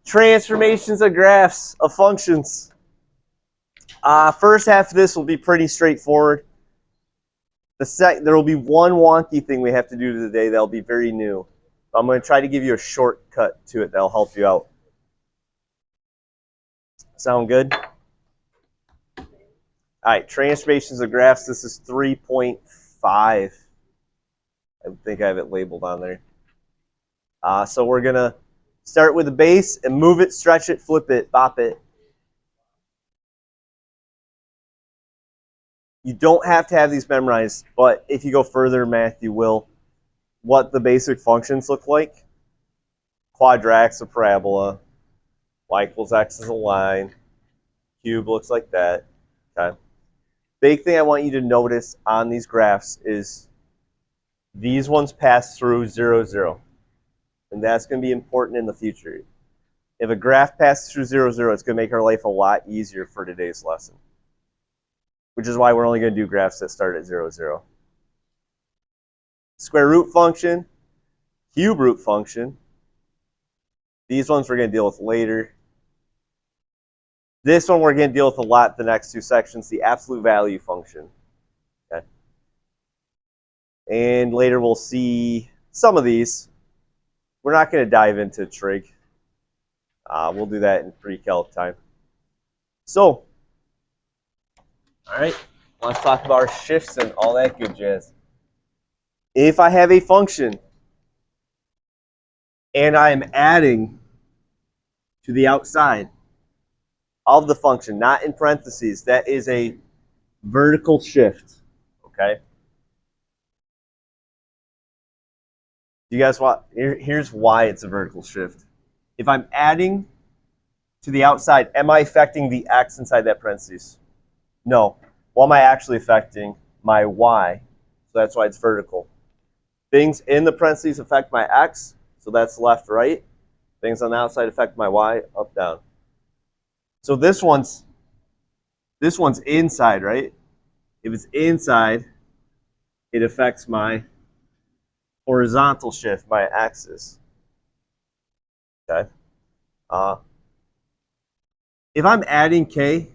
Transformations of graphs of functions. First half of this will be pretty straightforward. There will be one wonky thing we have to do today that'll be very new. I'm going to try to give you a shortcut to it that'll help you out. Sound good? All right, transformations of graphs. This is 3.5. I think I have it labeled on there. So we're going to start with the base and move it, stretch it, flip it, bop it. You don't have to have these memorized, but if you go further in math, you will. What the basic functions look like. Quadrax, a parabola. Y equals x is a line. Cube looks like that. Okay. Big thing I want you to notice on these graphs is these ones pass through 0, 0. And that's going to be important in the future. If a graph passes through 0, 0, it's going to make our life a lot easier for today's lesson. Which is why we're only going to do graphs that start at 0, 0. Square root function, cube root function. These ones we're going to deal with later. This one we're going to deal with a lot the next two sections, the absolute value function. Okay. And later we'll see some of these. We're not going to dive into trig. We'll do that in pre-calc time. So, all right, let's talk about our shifts and all that good jazz. If I have a function and I am adding to the outside of the function, not in parentheses, that is a vertical shift, okay? You guys want, here's why it's a vertical shift. If I'm adding to the outside, am I affecting the x inside that parentheses? No. What am I actually affecting? My y. So that's why it's vertical. Things in the parentheses affect my x, so that's left, right. Things on the outside affect my y, up, down. So this one's inside, right? If it's inside, it affects my horizontal shift, my axis. Okay. If I'm adding k,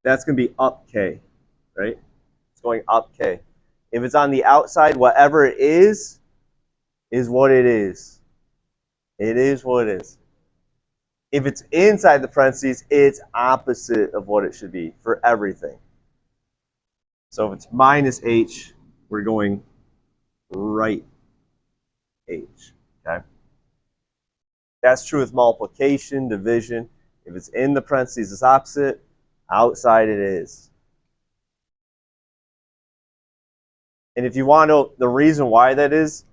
that's going to be up k, right? It's going up k. If it's on the outside, whatever it is what it is. It is what it is. If it's inside the parentheses, it's opposite of what it should be for everything. So if it's minus h, we're going right h, okay? That's true with multiplication, division. If it's in the parentheses, it's opposite. Outside, it is. And if you want to know the reason why that is,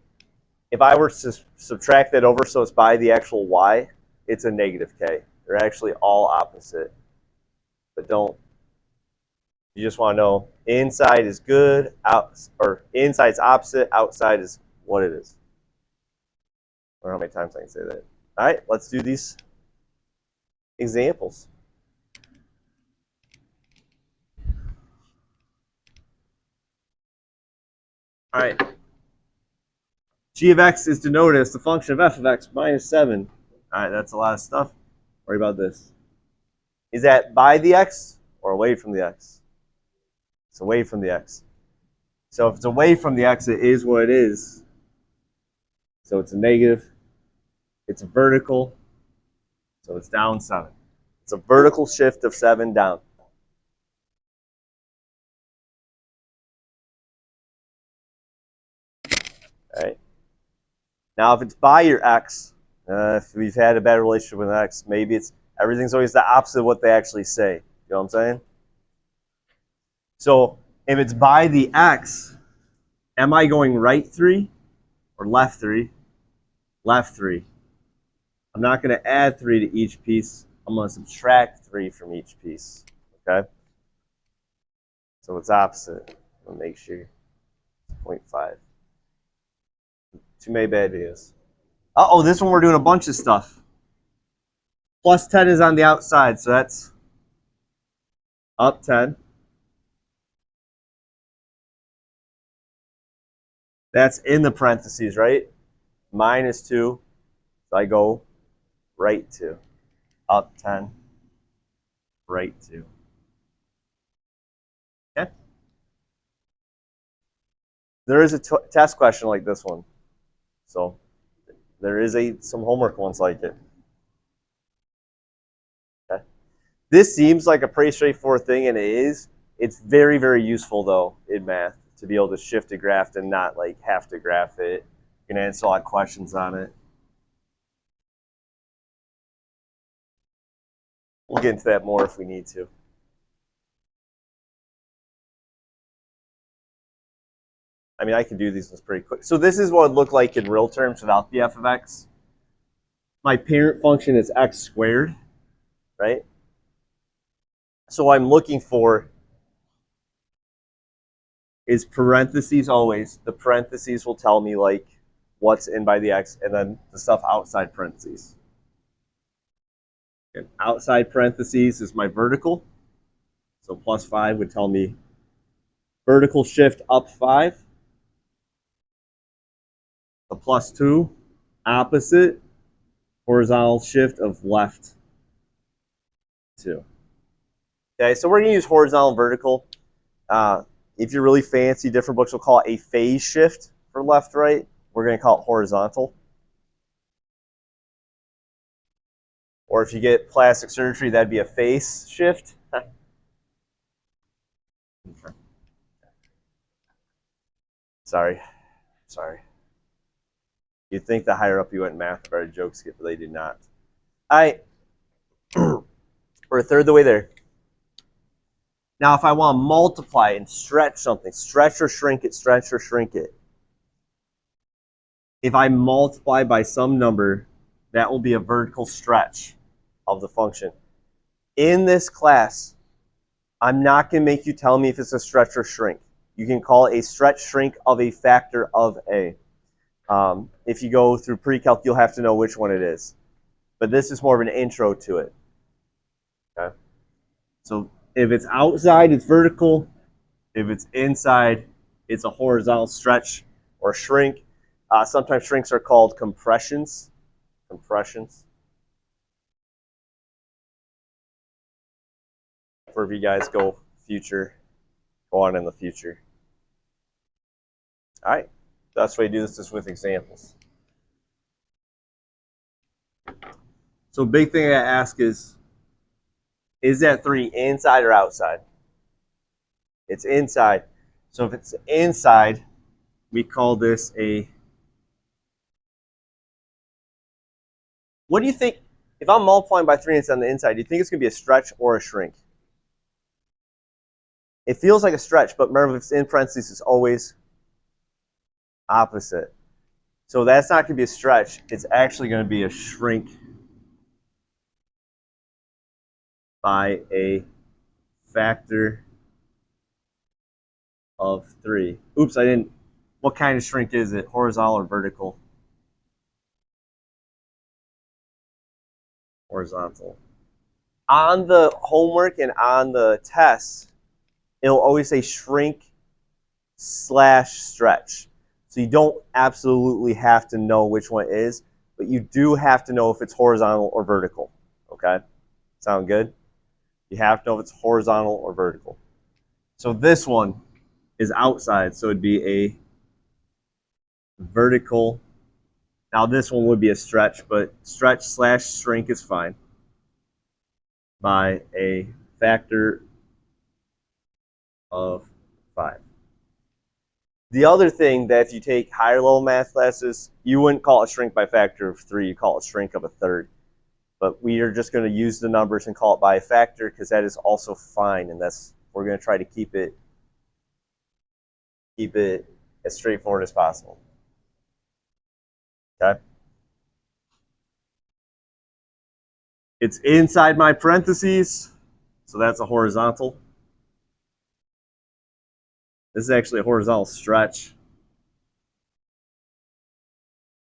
if I were to subtract that over so it's by the actual y, it's a negative k. They're actually all opposite. But don't. You just want to know inside is good, or inside's opposite, outside is what it is. I don't know how many times I can say that. All right, let's do these examples. All right. G of x is denoted as the function of f of x minus 7. All right, that's a lot of stuff. Worry about this. Is that by the x or away from the x? It's away from the x. So if it's away from the x, it is what it is. So it's a negative. It's a vertical. So it's down 7. It's a vertical shift of 7 down. All right. Now, if it's by your x, if we've had a bad relationship with an x, maybe it's everything's always the opposite of what they actually say. You know what I'm saying? So if it's by the x, am I going right 3 or left 3? Left 3. I'm not going to add 3 to each piece. I'm going to subtract 3 from each piece. Okay? So it's opposite. I'll make sure. 0.5. Too many bad ideas. Uh-oh, this one we're doing a bunch of stuff. Plus 10 is on the outside, so that's up 10. That's in the parentheses, right? Minus 2. So I go right 2, up 10, right 2. Okay? There is a test question like this one. So there is some homework ones like it. Okay? This seems like a pretty straightforward thing, and it is. It's very, very useful, though, in math to be able to shift a graph and not like have to graph it. You can answer a lot of questions on it. We'll get into that more if we need to. I mean, I can do these ones pretty quick. So this is what it would look like in real terms without the f of x. My parent function is x squared, right? So what I'm looking for is parentheses always. The parentheses will tell me like what's in by the x, and then the stuff outside parentheses. And outside parentheses is my vertical. So plus 5 would tell me vertical shift up 5. The plus 2, opposite, horizontal shift of left 2. Okay, so we're going to use horizontal and vertical. If you're really fancy, different books will call it a phase shift for left, right. We're going to call it horizontal. Or if you get plastic surgery, that'd be a face shift. Sorry. You'd think the higher up you went in math, the better jokes get, but they do not. All right. We're a third of the way there. Now, if I want to multiply and stretch something, stretch or shrink it, stretch or shrink it. If I multiply by some number, that will be a vertical stretch of the function. In this class, I'm not going to make you tell me if it's a stretch or shrink. You can call it a stretch shrink of a factor of a. If you go through pre-calc, you'll have to know which one it is. But this is more of an intro to it. Okay. So if it's outside, it's vertical. If it's inside, it's a horizontal stretch or shrink. Sometimes shrinks are called compressions. For if you guys go on in the future. All right. That's why you do this is with examples. So big thing I ask is that 3 inside or outside? It's inside. So if it's inside, we call this a... What do you think? If I'm multiplying by 3 and it's on the inside, do you think it's going to be a stretch or a shrink? It feels like a stretch, but remember, if it's in parentheses, it's always opposite. So that's not going to be a stretch. It's actually going to be a shrink by a factor of 3. Oops, I didn't. What kind of shrink is it? Horizontal or vertical? Horizontal. On the homework and on the tests, it'll always say shrink / stretch. So you don't absolutely have to know which one it is, but you do have to know if it's horizontal or vertical. Okay? Sound good? You have to know if it's horizontal or vertical. So this one is outside, so it'd be a vertical. Now this one would be a stretch, but stretch / shrink is fine by a factor of 5. The other thing that if you take higher level math classes, you wouldn't call it a shrink by factor of 3, you call it shrink of a third. But we are just going to use the numbers and call it by a factor because that is also fine, and we're going to try to keep it as straightforward as possible. Okay? It's inside my parentheses, so that's a horizontal. This is actually a horizontal stretch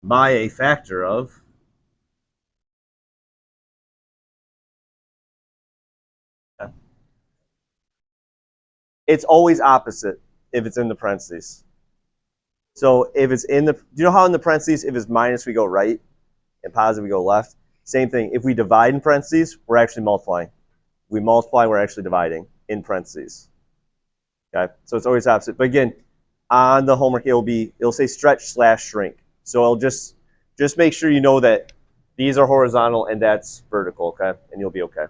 by a factor of... Okay. It's always opposite if it's in the parentheses. So if it's in the... Do you know how in the parentheses, if it's minus, we go right? and positive, we go left. Same thing. If we divide in parentheses, we're actually multiplying. If we multiply, we're actually dividing in parentheses. Okay, so it's always opposite. But again, on the homework, it'll say stretch/shrink. So it'll just make sure you know that these are horizontal and that's vertical, okay? And you'll be okay.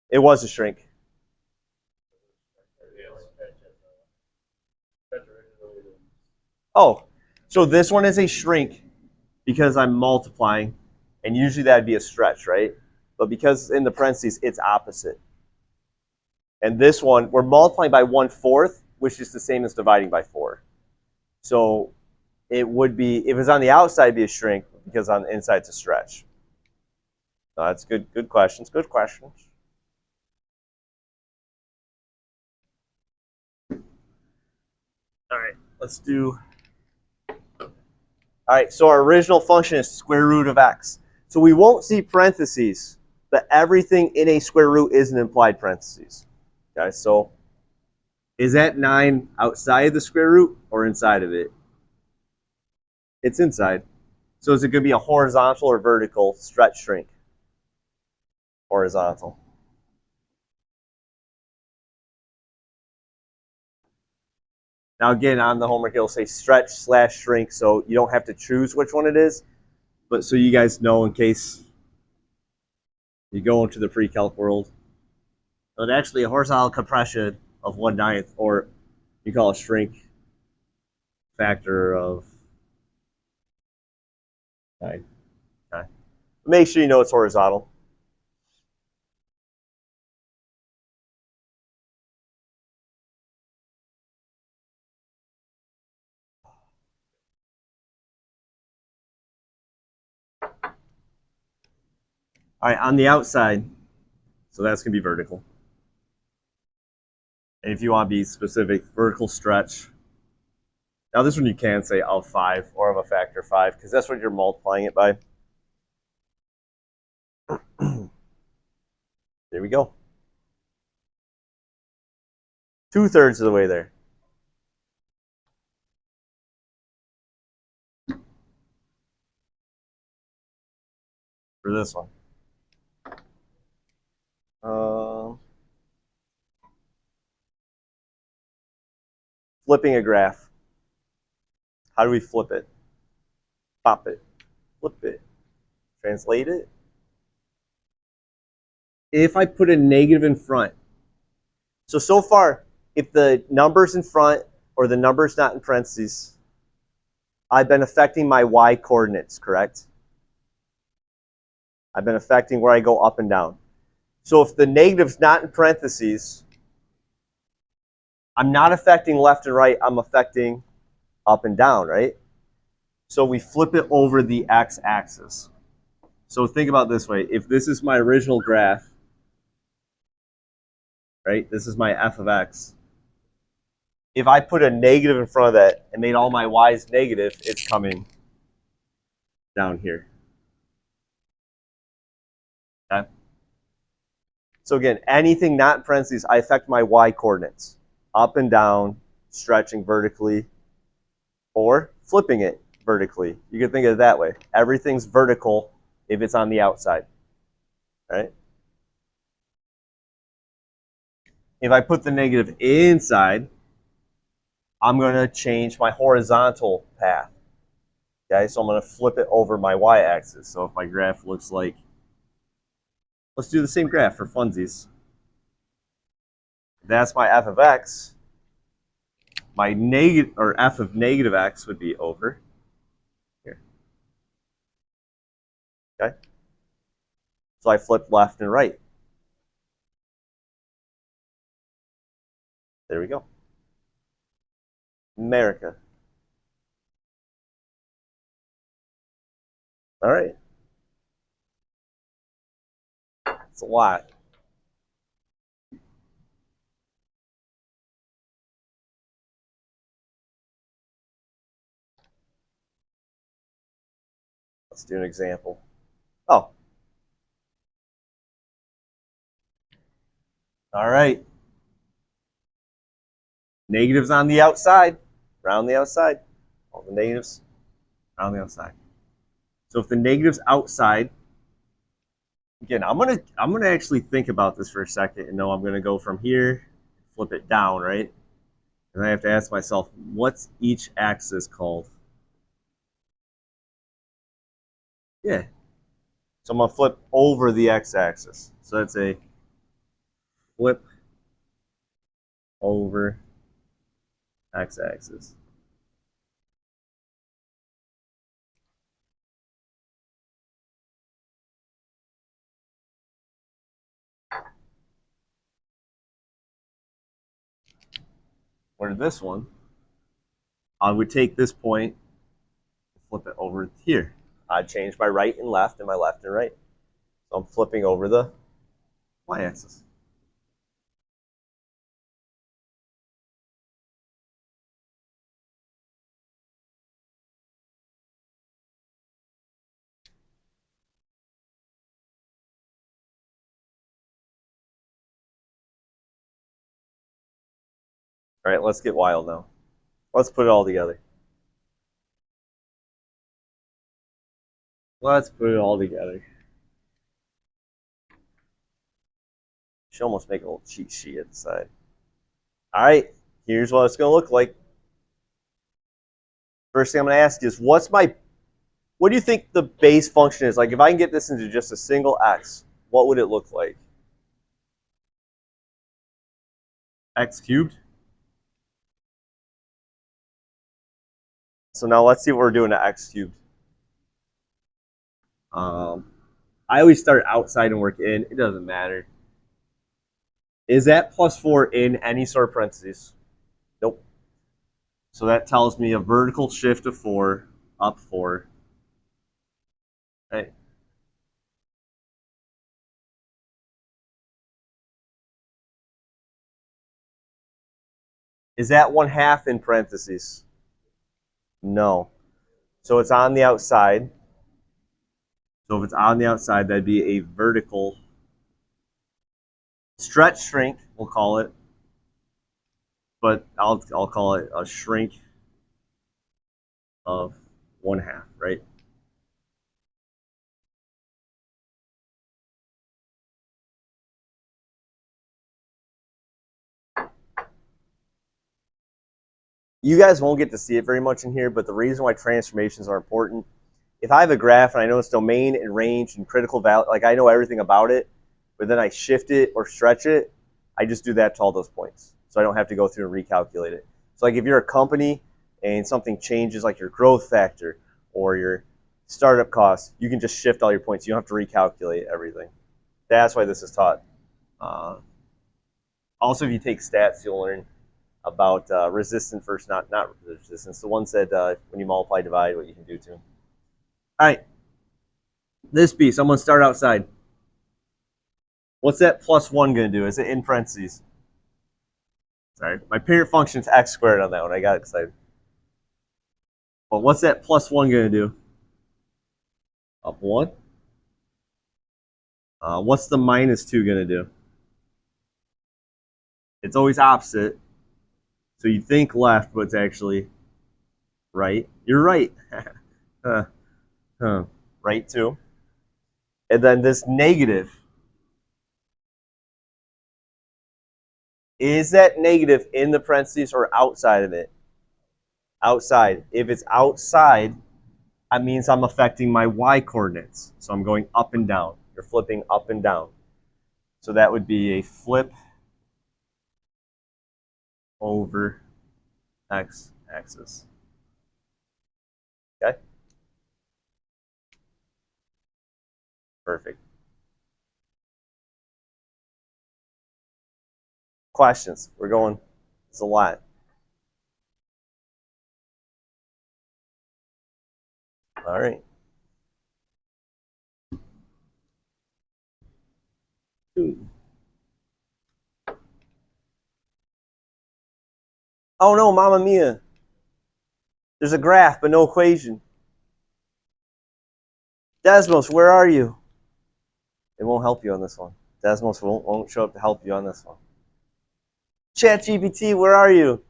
It was a shrink. Oh, so this one is a shrink because I'm multiplying, and usually that'd be a stretch, right? But because in the parentheses, it's opposite. And this one, we're multiplying by 1/4, which is the same as dividing by 4. So it would be, if it's on the outside, it'd be a shrink, because on the inside, it's a stretch. No, that's good questions, good questions. All right, let's do, all right, so our original function is square root of x. So we won't see parentheses, but everything in a square root is an implied parentheses. Okay, so is that 9 outside the square root or inside of it? It's inside. So is it going to be a horizontal or vertical stretch shrink? Horizontal. Now again, on the homework, it'll say stretch/shrink, so you don't have to choose which one it is, but so you guys know in case you go into the pre-calc world. But actually, a horizontal compression of 1/9, or you call a shrink factor of 9. Okay. Make sure you know it's horizontal. All right, on the outside, so that's going to be vertical. And if you want to be specific, vertical stretch. Now this one you can say of 5 or of a factor 5, because that's what you're multiplying it by. There we go. 2/3 of the way there. For this one. Flipping a graph. How do we flip it? Pop it. Flip it. Translate it. If I put a negative in front. So far, if the number's in front or the number's not in parentheses, I've been affecting my y coordinates, correct? I've been affecting where I go up and down. So if the negative's not in parentheses, I'm not affecting left and right, I'm affecting up and down, right? So we flip it over the x-axis. So think about it this way. If this is my original graph, right, this is my f of x. If I put a negative in front of that and made all my y's negative, it's coming down here. Okay? So again, anything not in parentheses, I affect my y coordinates. Up and down, stretching vertically, or flipping it vertically. You can think of it that way. Everything's vertical if it's on the outside. Right? If I put the negative inside, I'm going to change my horizontal path. Okay, so I'm going to flip it over my y-axis. So if my graph looks like, let's do the same graph for funsies. That's my f of x. My negative, or f of negative x would be over here. Okay? So I flip left and right. There we go. America. All right. It's a lot. Let's do an example. Oh. All right. Negatives on the outside, around the outside. All the negatives are on the outside. So if the negative's outside, again, I'm gonna actually think about this for a second and know I'm gonna go from here, flip it down, right? And I have to ask myself, what's each axis called? Yeah. So I'm gonna flip over the x-axis. So that's a flip over x-axis. Where this one, I would take this point, flip it over here. I'd change my right and left and my left and right. So I'm flipping over the y-axis. All right, let's get wild now. Let's put it all together. Let's put it all together. Should almost make a little cheat sheet at the side. All right, here's what it's going to look like. First thing I'm going to ask is, what do you think the base function is? Like, if I can get this into just a single x, what would it look like? X cubed. So now let's see what we're doing to x cubed. I always start outside and work in. It doesn't matter. Is that plus 4 in any sort of parentheses? Nope. So that tells me a vertical shift of 4, up 4. Right. Is that 1/2 in parentheses? No. So it's on the outside. So if it's on the outside, that'd be a vertical stretch shrink, we'll call it. But I'll call it a shrink of 1/2, right? You guys won't get to see it very much in here, but the reason why transformations are important, if I have a graph and I know its domain and range and critical value, like I know everything about it, but then I shift it or stretch it, I just do that to all those points. So I don't have to go through and recalculate it. So like if you're a company and something changes, like your growth factor or your startup costs, you can just shift all your points. You don't have to recalculate everything. That's why this is taught. Also, if you take stats, you'll learn about resistance versus not resistance. The one said when you multiply, divide, what you can do to them. All right, this piece, I'm going to start outside. What's that plus 1 going to do? Is it in parentheses? Sorry, my parent function is x squared on that one. I got excited. Well, what's that plus 1 going to do? Up 1. What's the minus 2 going to do? It's always opposite. So you think left, but it's actually right. You're right. Right, too. And then this negative. Is that negative in the parentheses or outside of it? Outside. If it's outside, that means I'm affecting my y coordinates. So I'm going up and down. You're flipping up and down. So that would be a flip over x-axis. Okay? Perfect. Questions? We're going, it's a lot. All right. Oh no, Mamma Mia. There's a graph, but no equation. Desmos, where are you? It won't help you on this one. Desmos won't show up to help you on this one. ChatGPT, where are you?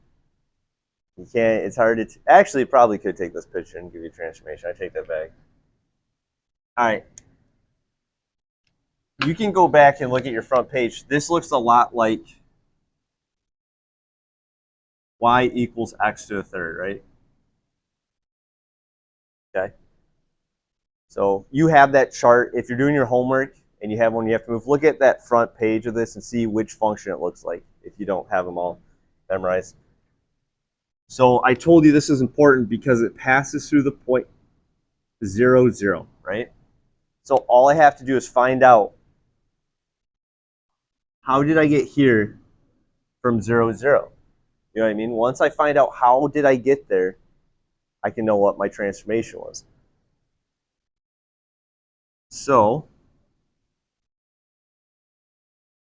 You can't, it's hard to, actually probably could take this picture and give you a transformation. I take that back. All right. You can go back and look at your front page. This looks a lot like y equals x to the third, right? Okay. So you have that chart. If you're doing your homework and you have one you have to move, look at that front page of this and see which function it looks like if you don't have them all memorized. So I told you this is important because it passes through the point 0, 0, right? So all I have to do is find out how did I get here from 0, 0. You know what I mean? Once I find out how did I get there, I can know what my transformation was. So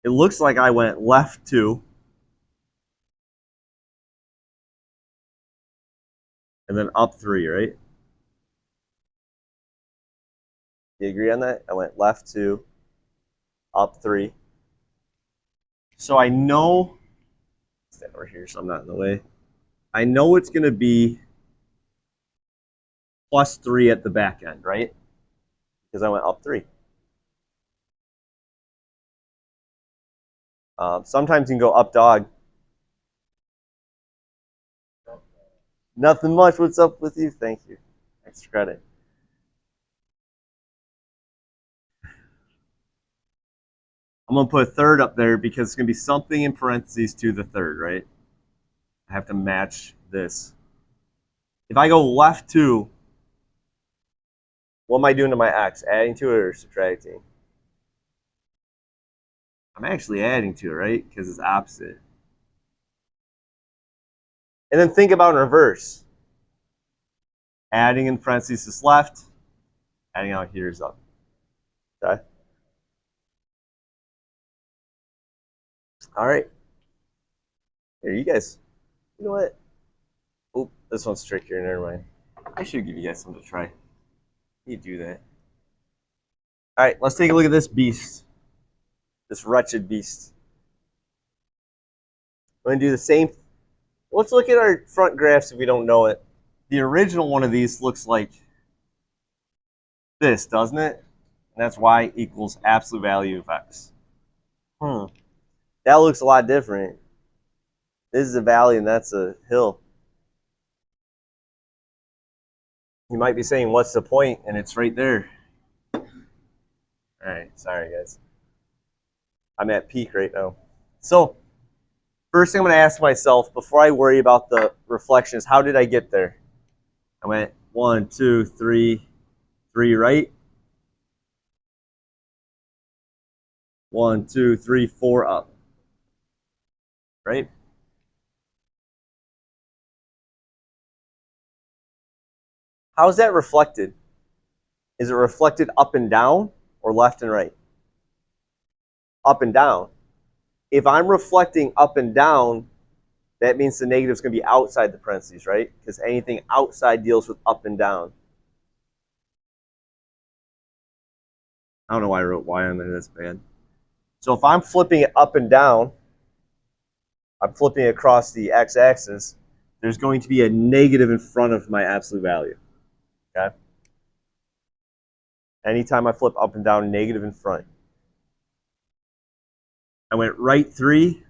it looks like I went left 2 and then up 3, right? Do you agree on that? I went left 2, up 3. So I know, stand over here so I'm not in the way. I know it's going to be plus 3 at the back end, right? Because I went up 3. Sometimes you can go up dog. Nothing much. What's up with you? Thank you. Extra credit. I'm going to put a third up there because it's going to be something in parentheses to the third, right? I have to match this. If I go left 2, what am I doing to my x? Adding to it or subtracting? I'm actually adding to it, right? Because it's opposite. And then think about in reverse. Adding in parentheses is left. Adding out here is up. Okay? All right. Here, you guys. You know what? Oh, this one's trickier. Never mind. I should give you guys something to try. You do that. All right, let's take a look at this beast. This wretched beast. I'm going to do the same. Let's look at our front graphs if we don't know it. The original one of these looks like this, doesn't it? And that's y equals absolute value of x. That looks a lot different. This is a valley and that's a hill. You might be saying, what's the point? And it's right there. All right, sorry guys. I'm at peak right now. So, first thing I'm going to ask myself before I worry about the reflection is, how did I get there? I went 1, 2, 3, 3 right. 1, 2, 3, 4 up. Right? How's that reflected? Is it reflected up and down or left and right? Up and down. If I'm reflecting up and down, that means the negative is going to be outside the parentheses, right? Because anything outside deals with up and down. I don't know why I wrote y on there. That's bad. So if I'm flipping it up and down, I'm flipping it across the x-axis, there's going to be a negative in front of my absolute value. Okay? Anytime I flip up and down, negative in front. I went right 3.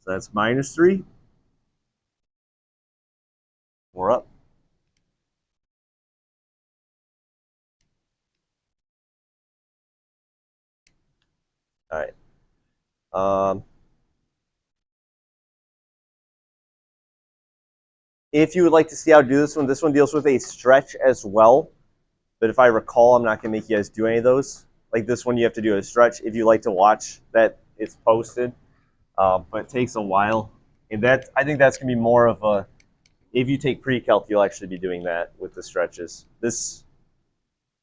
So that's minus 3. We're up. All right. If you would like to see how to do this one deals with a stretch as well. But if I recall, I'm not going to make you guys do any of those. Like this one, you have to do a stretch. If you like to watch that, it's posted. But it takes a while. And that, I think that's going to be more of a, if you take pre-calc, you'll actually be doing that with the stretches. This is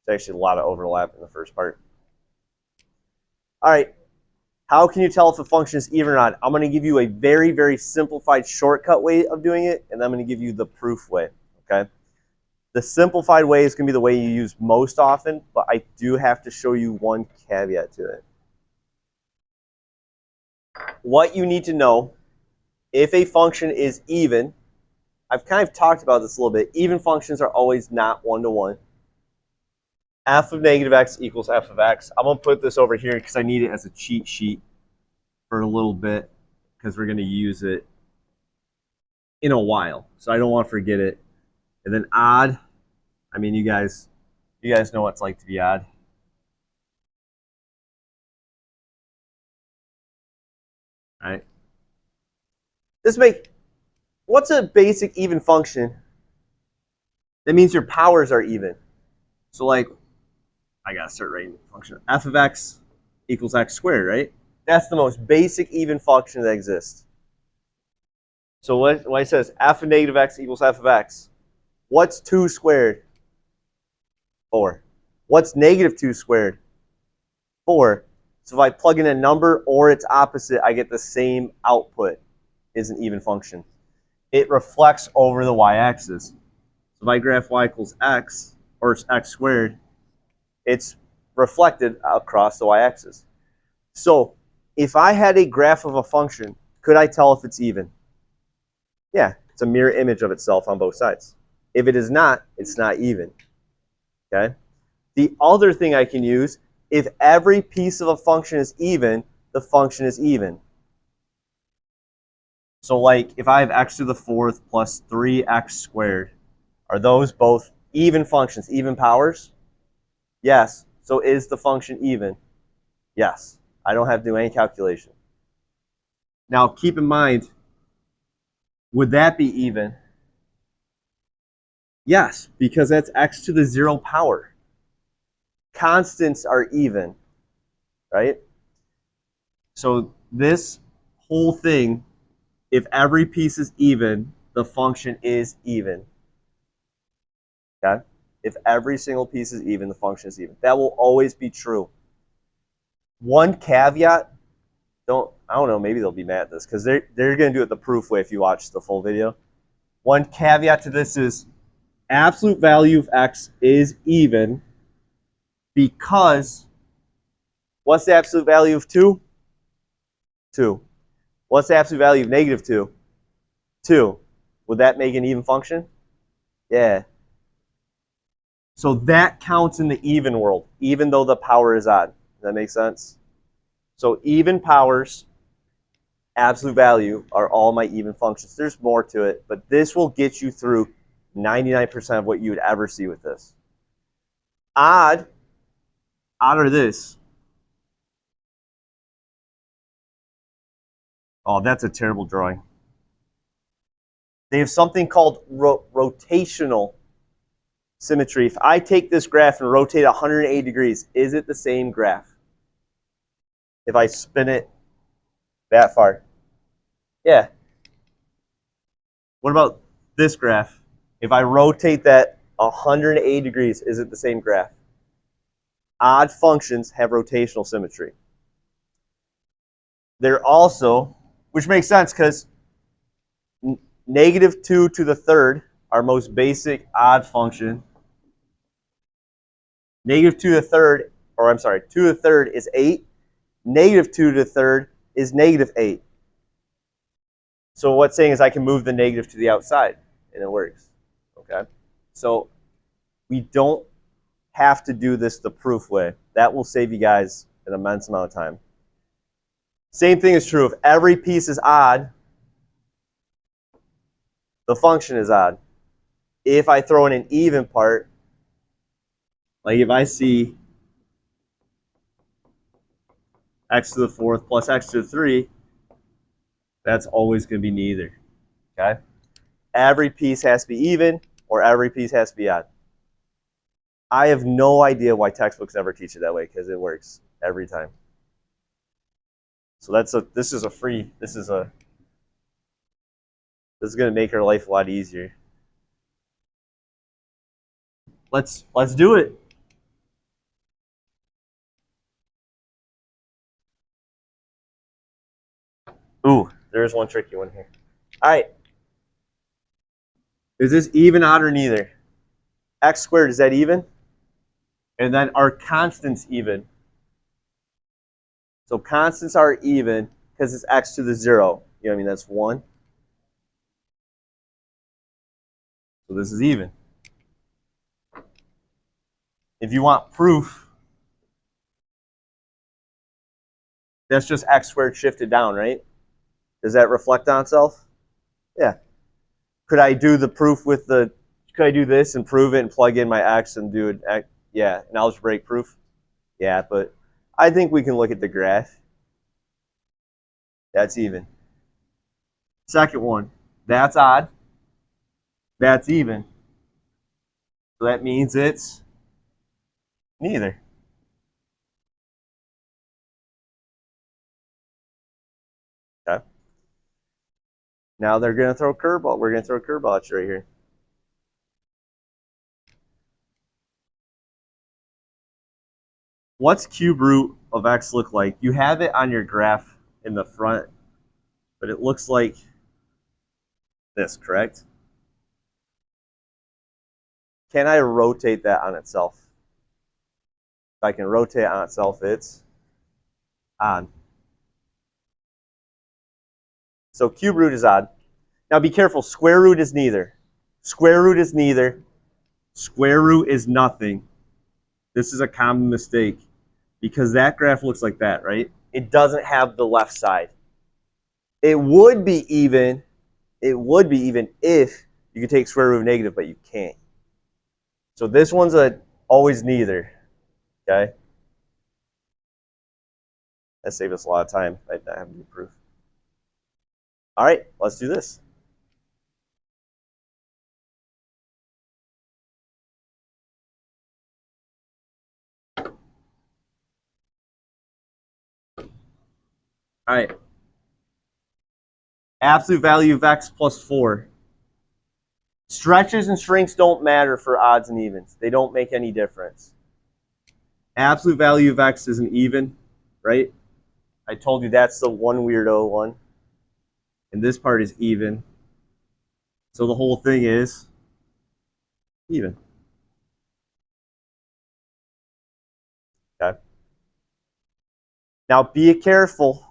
actually a lot of overlap in the first part. All right. How can you tell if a function is even or not? I'm going to give you a very, very simplified shortcut way of doing it, and then I'm going to give you the proof way, okay? The simplified way is going to be the way you use most often, but I do have to show you one caveat to it. What you need to know If a function is even, I've kind of talked about this a little bit. Even functions are always not one-to-one. F of negative x equals f of x. I'm going to put this over here because I need it as a cheat sheet for a little bit because we're going to use it in a while. So I don't want to forget it. And then odd, I mean, you guys know what it's like to be odd. All right. What's a basic even function? That means your powers are even. So like, I gotta start writing the function. F of x equals x squared, right? That's the most basic even function that exists. So when it says f of negative x equals f of x, what's 2 squared? 4. What's negative 2 squared? 4. So if I plug in a number or its opposite, I get the same output. Is an even function. It reflects over the y-axis. So if I graph y equals x, or x squared, it's reflected across the y-axis. So if I had a graph of a function, could I tell if it's even? Yeah, it's a mirror image of itself on both sides. If it is not, it's not even. Okay? The other thing I can use, if every piece of a function is even, the function is even. So like if I have x to the 4th plus 3x squared, are those both even functions, even powers? Yes. So is the function even? Yes. I don't have to do any calculation. Now keep in mind, would that be even? Yes, because that's x to the 0 power. Constants are even, right? So this whole thing, if every piece is even, the function is even. Okay? If every single piece is even, the function is even. That will always be true. One caveat, I don't know, maybe they'll be mad at this because they're going to do it the proof way if you watch the full video. One caveat to this is absolute value of x is even because what's the absolute value of 2? 2. What's the absolute value of negative 2? 2. Would that make an even function? Yeah. So that counts in the even world, even though the power is odd. Does that make sense? So even powers, absolute value, are all my even functions. There's more to it, but this will get you through 99% of what you would ever see with this. Odd are this. Oh, that's a terrible drawing. They have something called rotational symmetry. If I take this graph and rotate 180 degrees, is it the same graph? If I spin it that far? Yeah. What about this graph? If I rotate that 180 degrees, is it the same graph? Odd functions have rotational symmetry. They're also, which makes sense because negative 2 to the 3rd, our most basic odd function, negative 2 to the 3rd, or I'm sorry, 2 to the 3rd is 8. Negative 2 to the 3rd is negative 8. So what's saying is I can move the negative to the outside, and it works. Okay? So we don't have to do this the proof way. That will save you guys an immense amount of time. Same thing is true. If every piece is odd, the function is odd. If I throw in an even part, like if I see x to the 4th plus x to the 3, that's always going to be neither. Okay? Every piece has to be even, or every piece has to be odd. I have no idea why textbooks never teach it that way because it works every time. So this is going to make our life a lot easier. Let's do it. Ooh, there's one tricky one here. All right. Is this even, odd, or neither? X squared, is that even? And then are constants even? So constants are even because it's x to the 0. You know what I mean? That's 1. So this is even. If you want proof, that's just x squared shifted down, right? Does that reflect on itself? Yeah. Could I do the proof with the, could I do this and prove it and plug in my x and do it? Yeah, an algebraic proof? Yeah, but I think we can look at the graph. That's even. Second one, that's odd. That's even. So that means it's neither. Okay. Now they're going to throw a curveball. We're going to throw a curveball at you right here. What's cube root of x look like? You have it on your graph in the front, but it looks like this, correct? Can I rotate that on itself? If I can rotate on itself, it's on. So cube root is odd. Now be careful, square root is neither. Square root is neither. Square root is nothing. This is a common mistake because that graph looks like that, right? It doesn't have the left side. It would be even. It would be even if you could take square root of negative, but you can't. So this one's always neither. Okay? That saved us a lot of time. I have to do proof. All right, let's do this. All right. Absolute value of x plus 4. Stretches and shrinks don't matter for odds and evens. They don't make any difference. Absolute value of x is an even, right? I told you that's the one weirdo one. And this part is even. So the whole thing is even. Okay. Now be careful.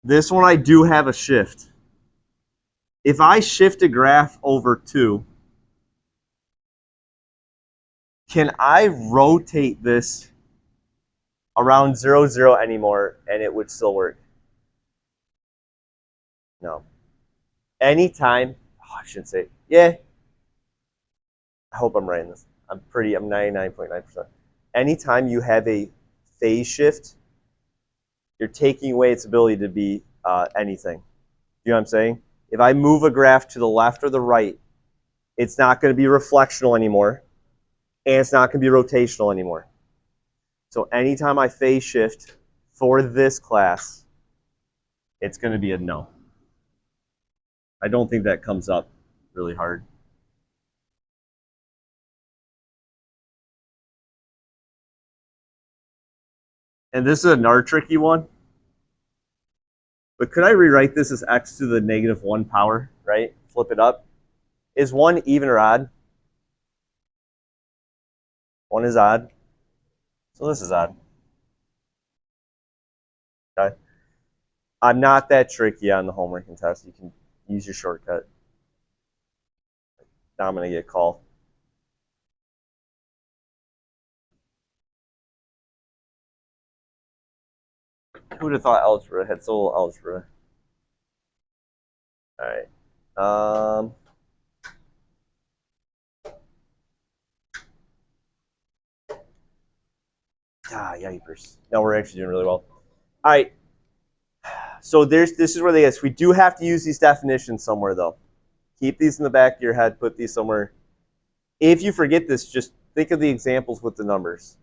This one I do have a shift. If I shift a graph over 2, can I rotate this around 0, 0 anymore and it would still work? No. Anytime, I shouldn't say, yeah, I hope I'm right in this. I'm 99.9%. Anytime you have a phase shift, you're taking away its ability to be anything. You know what I'm saying? If I move a graph to the left or the right, it's not going to be reflectional anymore, and it's not going to be rotational anymore. So anytime I phase shift for this class, it's going to be a no. I don't think that comes up really hard. And this is another tricky one. But could I rewrite this as x to the negative 1 power, right? Flip it up. Is 1 even or odd? 1 is odd. So this is odd. Okay. I'm not that tricky on the homework and test. You can use your shortcut. Now I'm going to get a call. Who would have thought algebra had so little algebra? All right. Yipers. No, we're actually doing really well. All right. So this is where they ask. We do have to use these definitions somewhere, though. Keep these in the back of your head. Put these somewhere. If you forget this, just think of the examples with the numbers.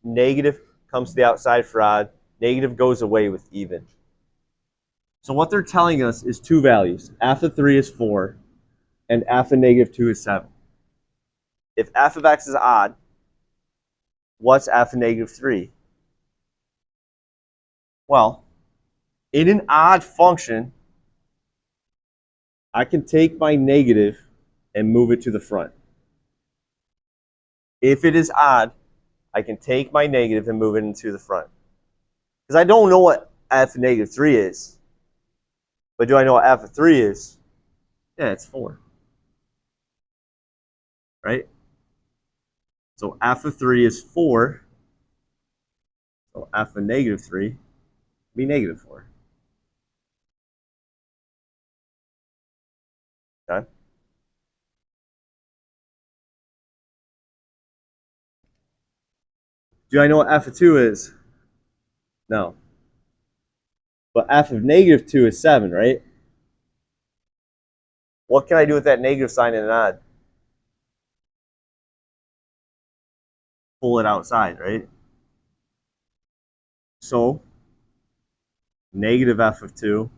Negative comes to the outside for odd. Negative goes away with even. So what they're telling us is two values. F of 3 is 4, and f of negative 2 is 7. If f of x is odd, what's f of negative 3? Well, in an odd function, I can take my negative and move it to the front. If it is odd, I can take my negative and move it into the front. Because I don't know what f of negative 3 is. But do I know what f of 3 is? Yeah, it's 4. Right? So f of 3 is 4. So f of negative 3 be negative 4. Okay? Do I know what f of 2 is? No. But f of negative 2 is 7, right? What can I do with that negative sign in an odd? Pull it outside, right? So negative f of 2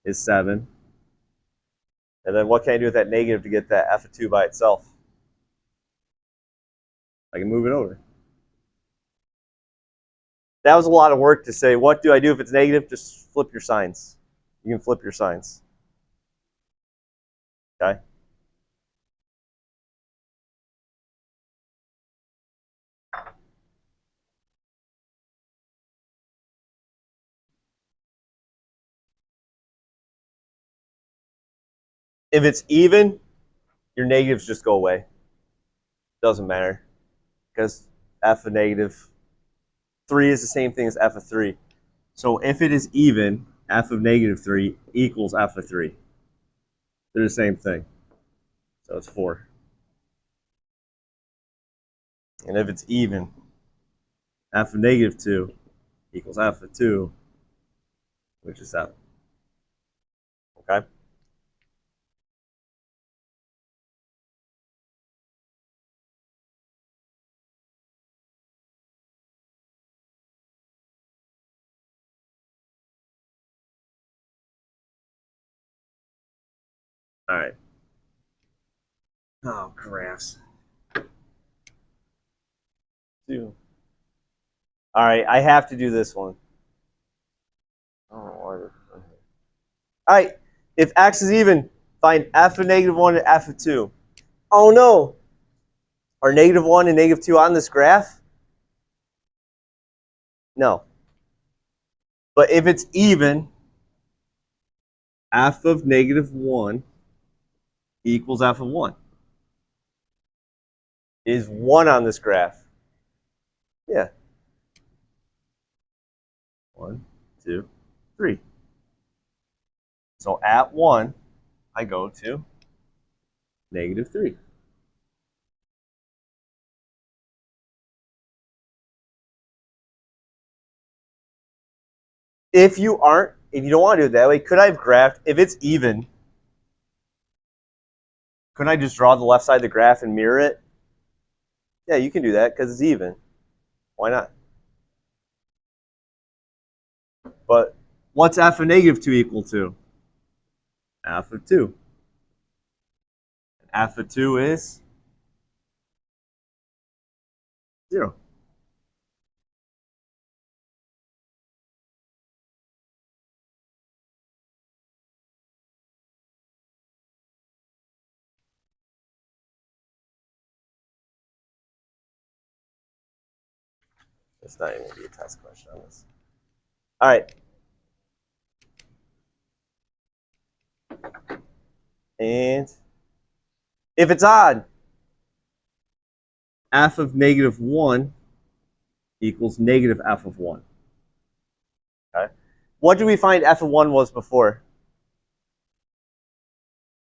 is 7. And then what can I do with that negative to get that f of 2 by itself? I can move it over. That was a lot of work to say, what do I do if it's negative? Just flip your signs. You can flip your signs. Okay? If it's even, your negatives just go away. Doesn't matter. Because f of negative 3 is the same thing as f of 3. So if it is even, f of negative 3 equals f of 3. They're the same thing. So it's 4. And if it's even, f of negative 2 equals f of 2, which is 7. Okay? All right. Oh, graphs. 2. All right, I have to do this one. All right, if x is even, find f of negative 1 and f of 2. Oh no! Are negative 1 and negative 2 on this graph? No. But if it's even, f of negative 1 equals f of 1. Is 1 on this graph? Yeah. 1, 2, 3. So at 1, I go to negative 3. If you don't want to do it that way, could I have graphed, if it's even, couldn't I just draw the left side of the graph and mirror it? Yeah, you can do that because it's even. Why not? But what's f of negative 2 equal to? F of 2. F of 2 is 0. It's not even going to be a test question on this. All right. And if it's odd, f of negative 1 equals negative f of 1. Okay. What did we find f of 1 was before?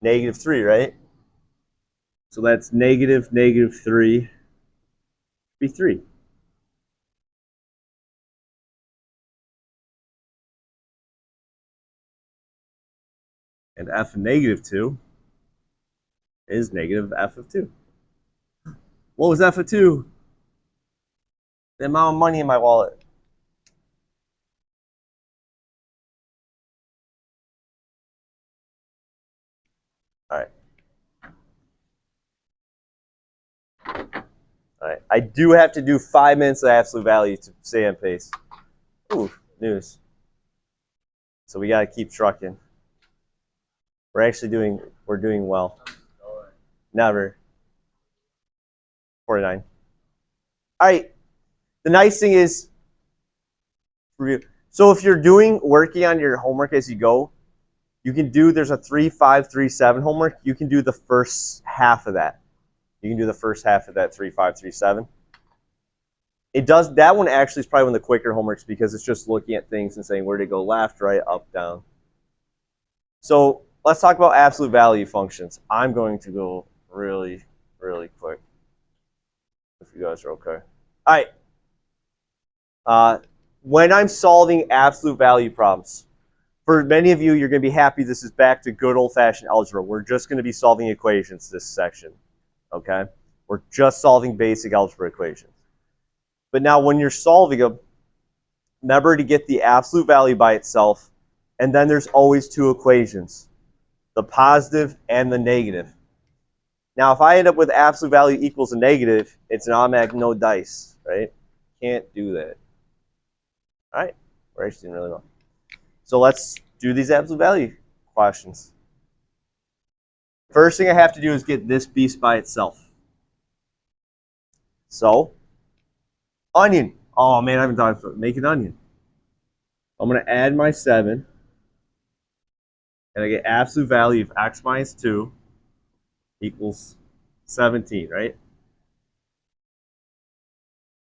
Negative 3, right? So that's negative 3 be 3. And f of negative 2 is negative f of 2. What was f of 2? The amount of money in my wallet. All right. All right. I do have to do 5 minutes of absolute value to stay on pace. Ooh, news. So we got to keep trucking. We're doing well. Never. 49. All right. The nice thing is, so if you're working on your homework as you go, You can do, there's a 3, 5, 3, 7 homework. You can do the first half of that. You can do the first half of that 3, 5, 3, 7. It does, that one actually is probably one of the quicker homeworks because it's just looking at things and saying where to go left, right, up, down. So let's talk about absolute value functions. I'm going to go really, really quick if you guys are okay. All right. When I'm solving absolute value problems, for many of you, you're going to be happy this is back to good old-fashioned algebra. We're just going to be solving equations this section, okay? We're just solving basic algebra equations. But now when you're solving them, remember to get the absolute value by itself, and then there's always two equations, the positive and the negative. Now, if I end up with absolute value equals a negative, it's an automatic no dice, right? Can't do that. All right, we're actually doing really well. So let's do these absolute value questions. First thing I have to do is get this beast by itself. So, onion. Oh man, I haven't talked about make an onion. I'm going to add my 7, and I get absolute value of x minus 2 equals 17, right?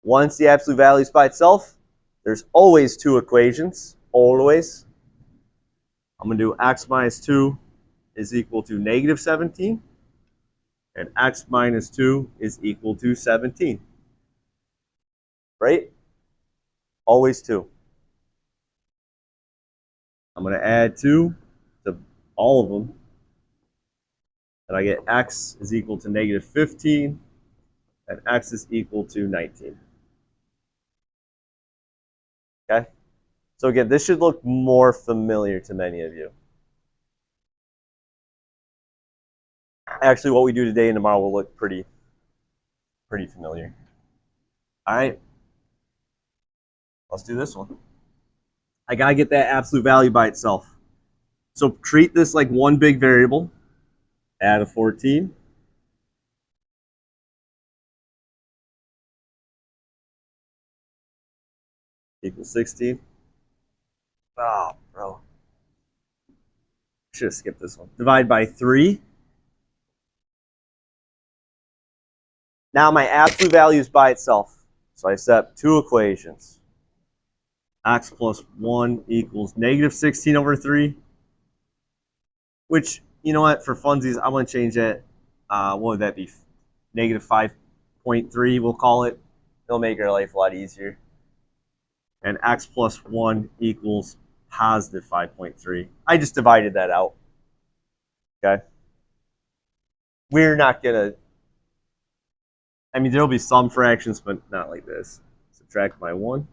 Once the absolute value is by itself, there's always two equations, always. I'm going to do x minus 2 is equal to negative 17, and x minus 2 is equal to 17, right? Always 2. I'm going to add 2 to all of them, and I get x is equal to negative 15, and x is equal to 19. Okay? So again, this should look more familiar to many of you. Actually, what we do today and tomorrow will look pretty familiar. All right, let's do this one. I gotta get that absolute value by itself. So treat this like one big variable. Add a 14. Equals 16. Oh, bro. Should have skipped this one. Divide by 3. Now my absolute value is by itself. So I set up two equations. X plus 1 equals negative 16 over 3. Which, you know what, for funsies, I'm going to change that. What would that be? Negative 5.3, we'll call it. It'll make our life a lot easier. And x plus 1 equals positive 5.3. I just divided that out. Okay? We're not going to, I mean, there'll be some fractions, but not like this. Subtract by 1.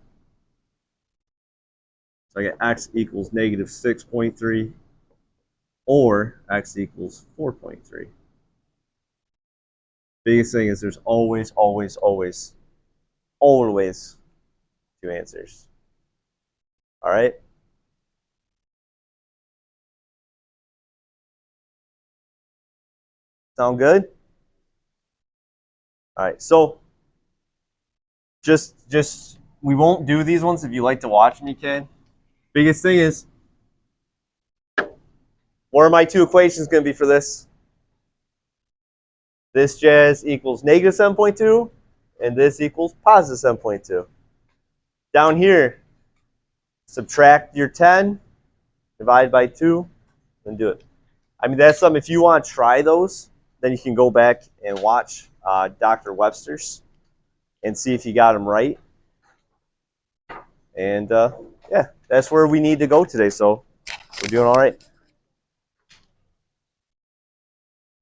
So I get x equals negative 6.3 or x equals 4.3. Biggest thing is there's always two answers. All right? Sound good? All right, so just we won't do these ones. If you like to watch them, you can. Biggest thing is, what are my two equations going to be for this? This jazz equals negative 7.2, and this equals positive 7.2. Down here, subtract your 10, divide by 2, and do it. I mean, that's something, if you want to try those, then you can go back and watch Dr. Webster's and see if you got them right. And yeah, that's where we need to go today. So we're doing all right.